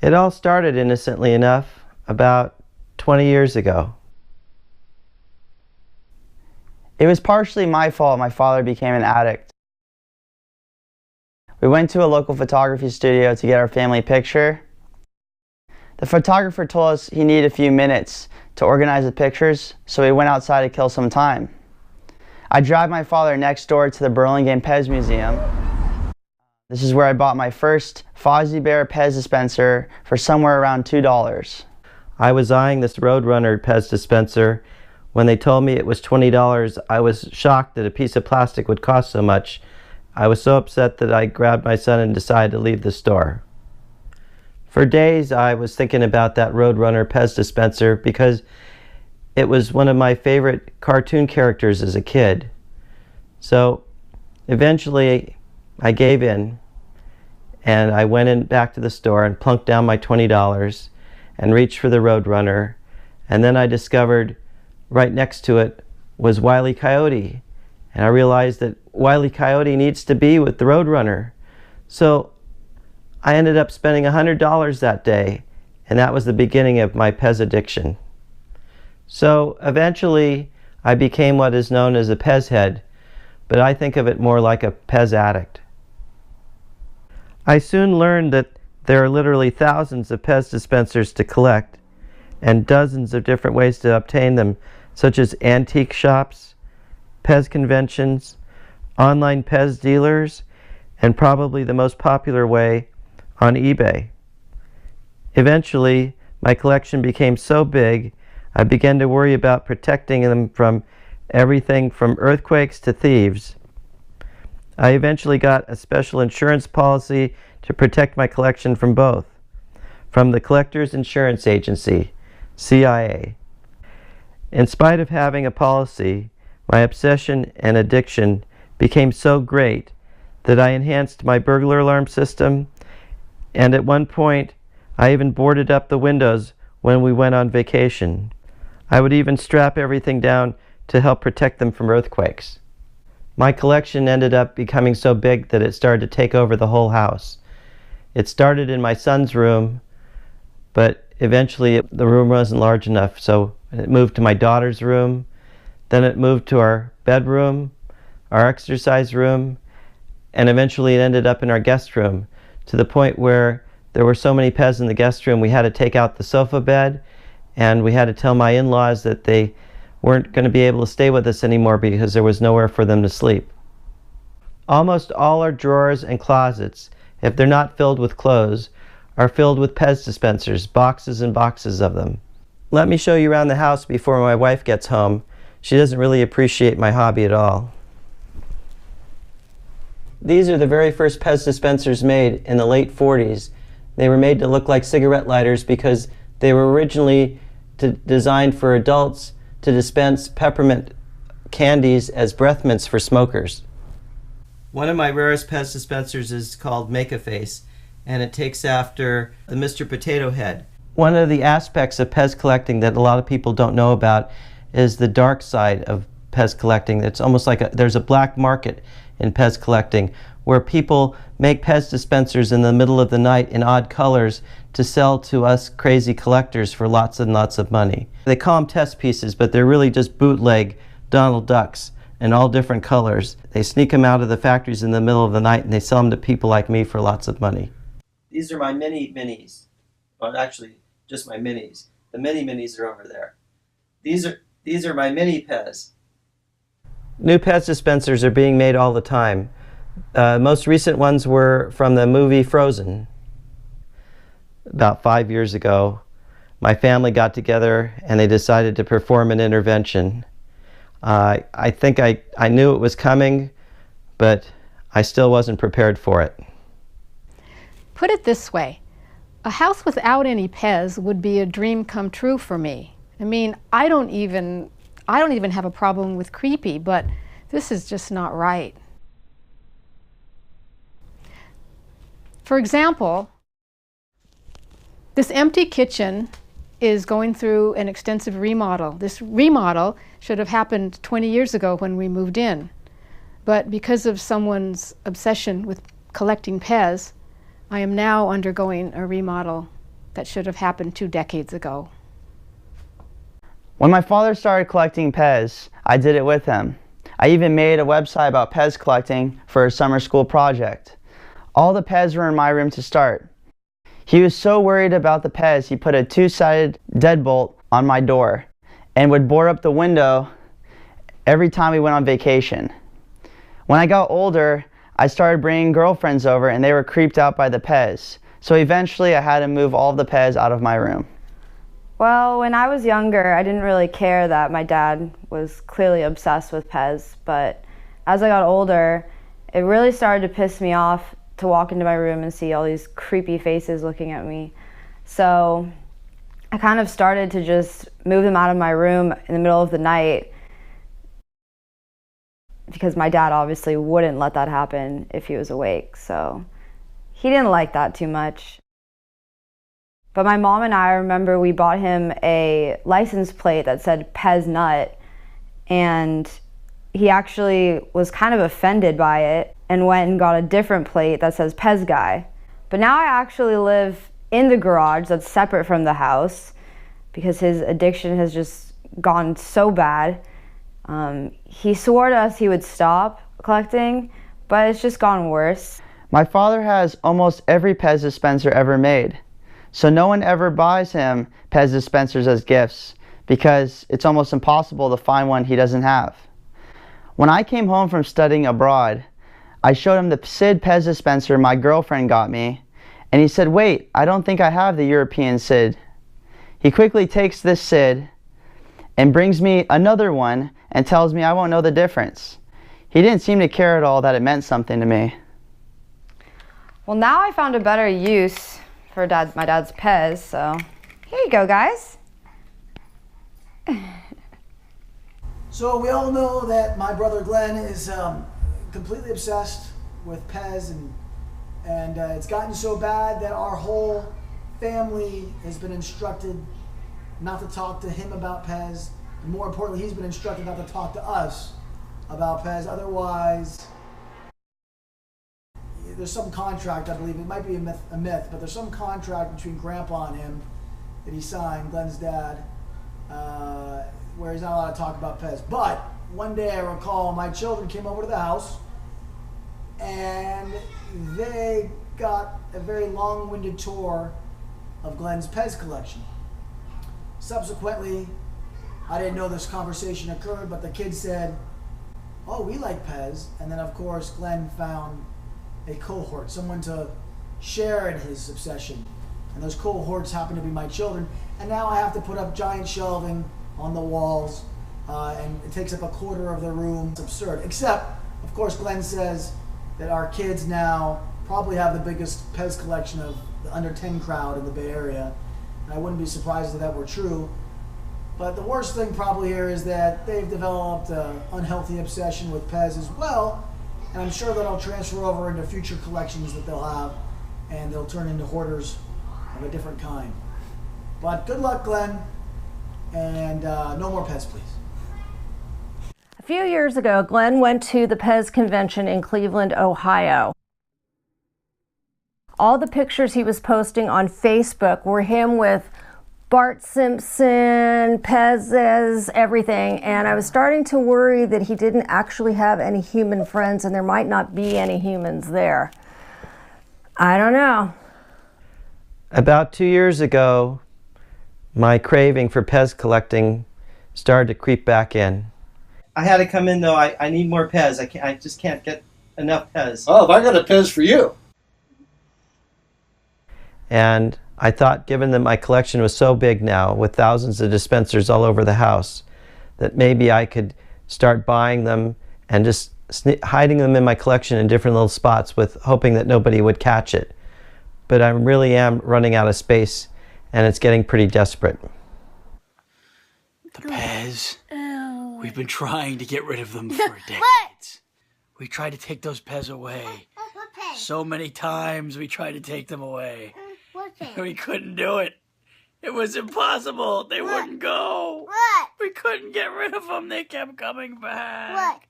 It all started, innocently enough, about 20 years ago. It was partially my fault my father became an addict. We went to a local photography studio to get our family picture. The photographer told us he needed a few minutes to organize the pictures, so we went outside to kill some time. I drive my father next door to the Burlingame Pez Museum. This is where I bought my first Fozzie Bear Pez dispenser for somewhere around $2. I was eyeing this Roadrunner Pez dispenser. When they told me it was $20, I was shocked that a piece of plastic would cost so much. I was so upset that I grabbed my son and decided to leave the store. For days I was thinking about that Roadrunner Pez dispenser because it was one of my favorite cartoon characters as a kid. So eventually I gave in and I went back to the store and plunked down my $20 and reached for the Roadrunner, and then I discovered right next to it was Wile E. Coyote, and I realized that Wile E. Coyote needs to be with the Roadrunner. So I ended up spending $100 that day, and that was the beginning of my Pez addiction. So eventually I became what is known as a Pez head, but I think of it more like a Pez addict. I soon learned that there are literally thousands of Pez dispensers to collect and dozens of different ways to obtain them, such as antique shops, Pez conventions, online Pez dealers, and probably the most popular way, on eBay. Eventually, my collection became so big, I began to worry about protecting them from everything from earthquakes to thieves. I eventually got a special insurance policy to protect my collection from both, from the Collectors Insurance Agency, CIA. In spite of having a policy, my obsession and addiction became so great that I enhanced my burglar alarm system, and at one point I even boarded up the windows when we went on vacation. I would even strap everything down to help protect them from earthquakes. My collection ended up becoming so big that it started to take over the whole house. It started in my son's room, but eventually the room wasn't large enough, so it moved to my daughter's room. Then it moved to our bedroom, our exercise room, and eventually it ended up in our guest room, to the point where there were so many Pez in the guest room we had to take out the sofa bed, and we had to tell my in-laws that they weren't going to be able to stay with us anymore because there was nowhere for them to sleep. Almost all our drawers and closets, if they're not filled with clothes, are filled with Pez dispensers, boxes and boxes of them. Let me show you around the house before my wife gets home. She doesn't really appreciate my hobby at all. These are the very first Pez dispensers made in the late 40s. They were made to look like cigarette lighters because they were originally designed for adults to dispense peppermint candies as breath mints for smokers. One of my rarest Pez dispensers is called Make-A-Face, and it takes after the Mr. Potato Head. One of the aspects of Pez collecting that a lot of people don't know about is the dark side of Pez collecting. It's almost like there's a black market in Pez collecting where people make Pez dispensers in the middle of the night in odd colors to sell to us crazy collectors for lots and lots of money. They call them test pieces, but they're really just bootleg Donald Ducks in all different colors. They sneak them out of the factories in the middle of the night and they sell them to people like me for lots of money. These are my mini minis. Well, actually, just my minis. The mini minis are over there. These are my mini Pez. New Pez dispensers are being made all the time. Most recent ones were from the movie Frozen. About 5 years ago, my family got together and they decided to perform an intervention. I think I knew it was coming, but I still wasn't prepared for it. Put it this way, a house without any Pez would be a dream come true for me. I mean, I don't even have a problem with creepy, but this is just not right. For example, this empty kitchen is going through an extensive remodel. This remodel should have happened 20 years ago when we moved in. But because of someone's obsession with collecting Pez, I am now undergoing a remodel that should have happened 2 decades ago. When my father started collecting Pez, I did it with him. I even made a website about Pez collecting for a summer school project. All the Pez were in my room to start. He was so worried about the Pez, he put a 2-sided deadbolt on my door and would board up the window every time we went on vacation. When I got older, I started bringing girlfriends over and they were creeped out by the Pez. So eventually I had to move all of the Pez out of my room. Well, when I was younger, I didn't really care that my dad was clearly obsessed with Pez, but as I got older, it really started to piss me off to walk into my room and see all these creepy faces looking at me. So I kind of started to just move them out of my room in the middle of the night, because my dad obviously wouldn't let that happen if he was awake, so he didn't like that too much. But my mom and I remember we bought him a license plate that said Pez Nut, and he actually was kind of offended by it and went and got a different plate that says Pez Guy. But now I actually live in the garage that's separate from the house because his addiction has just gone so bad. He swore to us he would stop collecting, but it's just gotten worse. My father has almost every Pez dispenser ever made. So no one ever buys him Pez dispensers as gifts because it's almost impossible to find one he doesn't have. When I came home from studying abroad, I showed him the Sid Pez dispenser my girlfriend got me, and he said, "Wait, I don't think I have the European Sid." He quickly takes this Sid and brings me another one and tells me I won't know the difference. He didn't seem to care at all that it meant something to me. Well, now I found a better use for my dad's Pez, so here you go, guys. So we all know that my brother Glenn is completely obsessed with Pez, and it's gotten so bad that our whole family has been instructed not to talk to him about Pez. And more importantly, he's been instructed not to talk to us about Pez. Otherwise, there's some contract, I believe, it might be a myth, but there's some contract between Grandpa and him that he signed, Glenn's dad, where he's not allowed to talk about Pez. But one day I recall my children came over to the house and they got a very long-winded tour of Glenn's Pez collection. Subsequently, I didn't know this conversation occurred, but the kids said, "Oh, we like Pez." And then of course Glenn found a cohort, someone to share in his obsession. And those cohorts happen to be my children. And now I have to put up giant shelving on the walls, and it takes up a quarter of the room. It's absurd. Except, of course, Glenn says that our kids now probably have the biggest Pez collection of the under 10 crowd in the Bay Area. And I wouldn't be surprised if that were true. But the worst thing probably here is that they've developed an unhealthy obsession with Pez as well. And I'm sure that'll transfer over into future collections that they'll have, and they'll turn into hoarders of a different kind. But good luck, Glenn, and no more Pez, please. A few years ago, Glenn went to the Pez convention in Cleveland, Ohio. All the pictures he was posting on Facebook were him with Bart Simpson, Pez's, everything, and I was starting to worry that he didn't actually have any human friends and there might not be any humans there. I don't know. About 2 years ago, my craving for Pez collecting started to creep back in. I had to come in though. I need more Pez. I just can't get enough Pez. Oh, if I got a Pez for you. And I thought, given that my collection was so big now, with thousands of dispensers all over the house, that maybe I could start buying them and just hiding them in my collection in different little spots with hoping that nobody would catch it. But I really am running out of space, and it's getting pretty desperate. The Pez. We've been trying to get rid of them for decades. We tried to take those Pez away. So many times we tried to take them away. We couldn't do it. It was impossible. They wouldn't go. We couldn't get rid of them. They kept coming back.